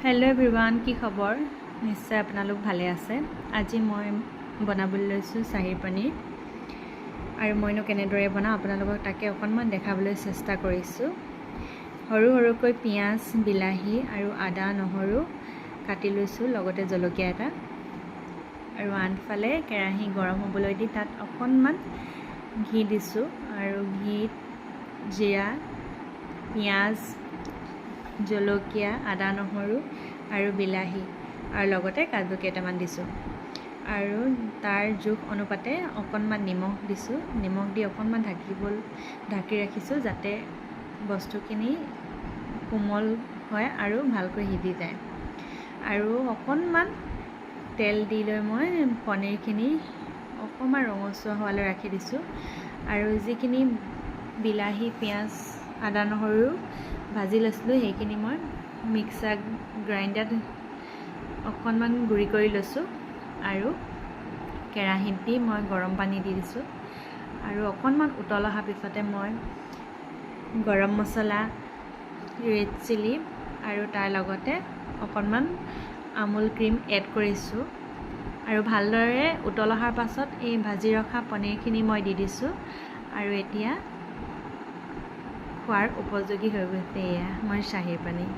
Hello everyone की खबर निश्चय आपनालोक भाले आछे। আজি মই বনাবলৈ লৈছো চাহিৰ পনীৰ আৰু মইনো কেনেদৰে বনাও আপোনালোকক তাকে অকনমান দেখাবলৈ চেষ্টা কৰিছো। সৰু সৰুকৈ পিয়াজ বিলাহী আৰু আদা নহৰু কাটি লৈছো, লগতে জলকীয়া এটা আৰু আনফালে কেৰাহী গৰম হ'বলৈ দি তাত অকনমান ঘি দিছো আৰু ঘিত জিৰা পিয়াজ জলকীয়া আদা নহৰু আৰু বিলাহী আৰু লগতে কাজু কেইটামান দিছো আৰু তাৰ জোখ অনুপাতে অকনমান নিমখ দিছো। নিমখ দি অকনমান ঢাকি ৰাখিছো যাতে বস্তুখিনি কোমল হয় আৰু ভালকৈ সিজি যায়। আৰু অকনমান তেল দি লৈ মই পনীৰখিনি অকনমান ৰঙচুৱা হোৱালৈ ৰাখি দিছো আৰু যিখিনি বিলাহী পিয়াজ আদা নহৰু ভাজি লৈছিলোঁ সেইখিনি মই মিক্সাৰ গ্ৰাইণ্ডাৰত অকনমান গুড়ি কৰি লৈছোঁ আৰু কেৰাহীত দি মই গৰম পানী দি দিছোঁ আৰু অকনমান উতল অহাৰ পিছতে মই গৰম মছলা ৰেড চিলি আৰু তাৰ লগতে অকনমান আমুল ক্ৰীম এড কৰিছোঁ আৰু ভালদৰে উতল অহাৰ পাছত এই ভাজি ৰখা পনীৰখিনি মই দি দিছোঁ আৰু এতিয়া খোৱাৰ উপযোগী হৈ গৈছে এয়া মোৰ চাহিৰ পনীৰ।